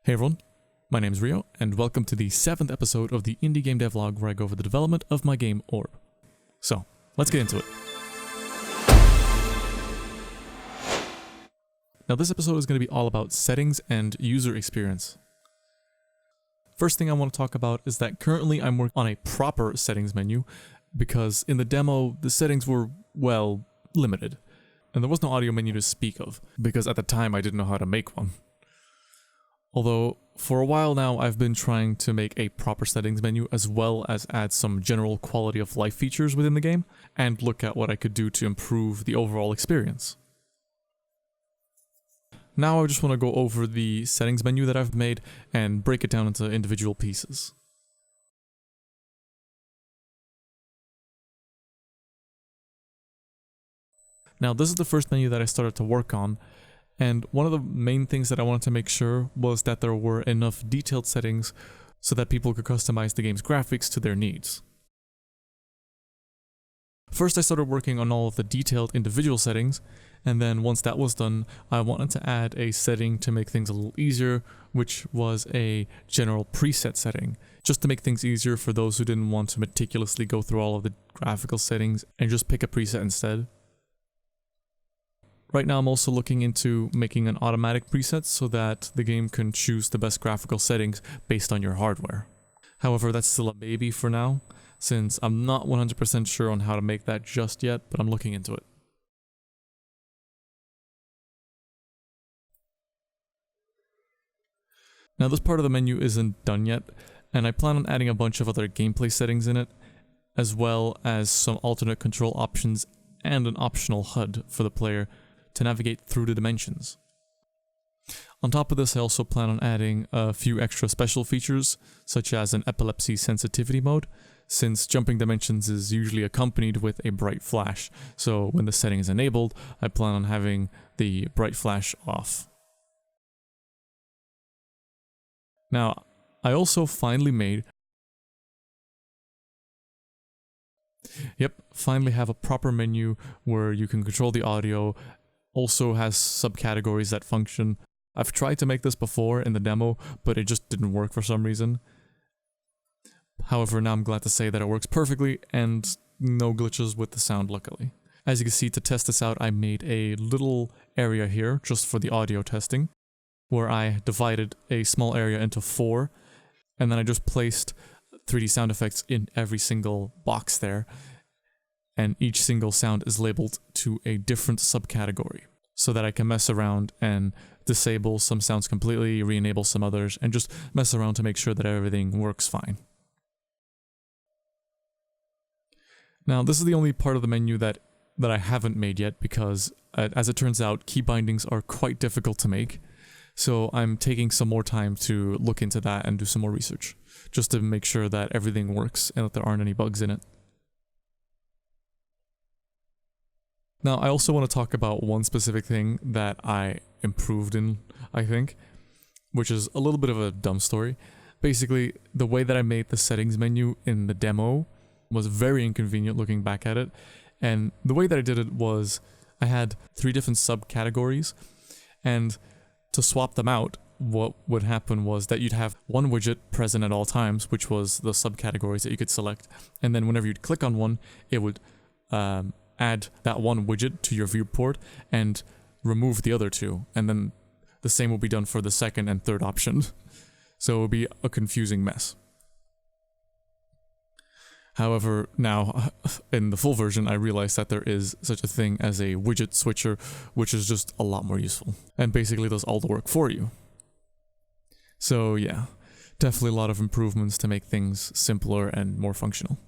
Hey everyone, my name is Rio, and welcome to the 7th episode of the Indie Game Devlog where I go over the development of my game Orb. So, let's get into it. Now this episode is going to be all about settings and user experience. First thing I want to talk about is that currently I'm working on a proper settings menu because in the demo the settings were, well, limited. And there was no audio menu to speak of, because at the time I didn't know how to make one. Although, for a while now I've been trying to make a proper settings menu as well as add some general quality of life features within the game, and look at what I could do to improve the overall experience. Now I just want to go over the settings menu that I've made and break it down into individual pieces. Now this is the first menu that I started to work on, and one of the main things that I wanted to make sure was that there were enough detailed settings so that people could customize the game's graphics to their needs. First I started working on all of the detailed individual settings, and then once that was done, I wanted to add a setting to make things a little easier, which was a general preset setting, just to make things easier for those who didn't want to meticulously go through all of the graphical settings and just pick a preset instead. Right now I'm also looking into making an automatic preset so that the game can choose the best graphical settings based on your hardware. However, that's still a baby for now, since I'm not 100% sure on how to make that just yet, but I'm looking into it. Now this part of the menu isn't done yet, and I plan on adding a bunch of other gameplay settings in it, as well as some alternate control options and an optional HUD for the player to navigate through the dimensions. On top of this, I also plan on adding a few extra special features, such as an epilepsy sensitivity mode, since jumping dimensions is usually accompanied with a bright flash, so when the setting is enabled, I plan on having the bright flash off. Now, I also finally have a proper menu where you can control the audio, also has subcategories that function. I've tried to make this before in the demo, but it just didn't work for some reason. However, now I'm glad to say that it works perfectly and no glitches with the sound, luckily. As you can see, to test this out, I made a little area here just for the audio testing, where I divided a small area into 4, and then I just placed 3D sound effects in every single box there, and each single sound is labeled to a different subcategory, so that I can mess around and disable some sounds completely, re-enable some others, and just mess around to make sure that everything works fine. Now this is the only part of the menu that I haven't made yet, because as it turns out, key bindings are quite difficult to make, so I'm taking some more time to look into that and do some more research, just to make sure that everything works and that there aren't any bugs in it. Now, I also want to talk about one specific thing that I improved in, I think, which is a little bit of a dumb story. Basically, the way that I made the settings menu in the demo was very inconvenient looking back at it, and the way that I did it was I had 3 different subcategories, and to swap them out, what would happen was that you'd have one widget present at all times, which was the subcategories that you could select, and then whenever you'd click on one, it would add that one widget to your viewport and remove the other 2, and then the same will be done for the second and third option. So it would be a confusing mess. However, now, in the full version, I realized that there is such a thing as a widget switcher, which is just a lot more useful, and basically does all the work for you. So yeah, definitely a lot of improvements to make things simpler and more functional.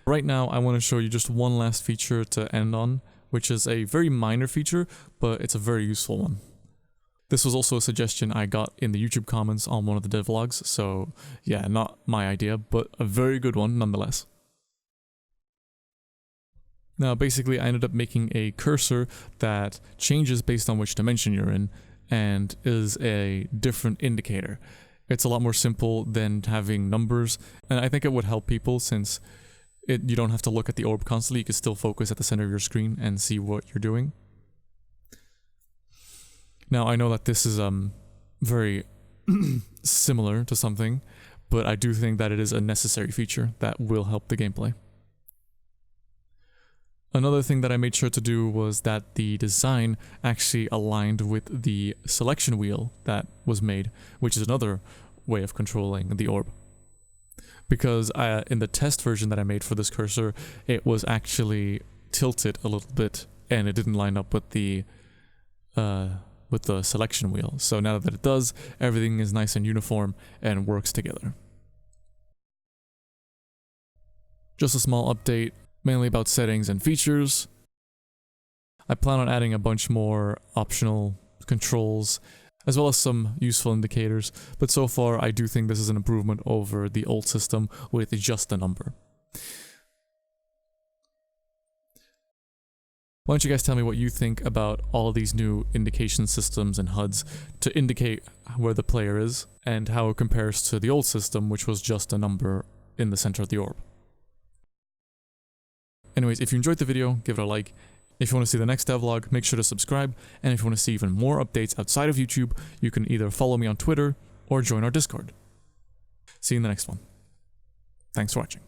Right now, I want to show you just one last feature to end on, which is a very minor feature, but it's a very useful one. This was also a suggestion I got in the YouTube comments on one of the devlogs, so yeah, not my idea, but a very good one nonetheless. Now basically I ended up making a cursor that changes based on which dimension you're in, and is a different indicator. It's a lot more simple than having numbers, and I think it would help people since You don't have to look at the orb constantly, you can still focus at the center of your screen and see what you're doing. Now, I know that this is very similar to something, but I do think that it is a necessary feature that will help the gameplay. Another thing that I made sure to do was that the design actually aligned with the selection wheel that was made, which is another way of controlling the orb. Because in the test version that I made for this cursor, it was actually tilted a little bit, and it didn't line up with the selection wheel. So now that it does, everything is nice and uniform and works together. Just a small update, mainly about settings and features. I plan on adding a bunch more optional controls, as well as some useful indicators, but so far I do think this is an improvement over the old system with just a number. Why don't you guys tell me what you think about all these new indication systems and HUDs to indicate where the player is, and how it compares to the old system, which was just a number in the center of the orb. Anyways, if you enjoyed the video, give it a like. If you want to see the next devlog, make sure to subscribe, and if you want to see even more updates outside of YouTube, you can either follow me on Twitter or join our Discord. See you in the next one. Thanks for watching.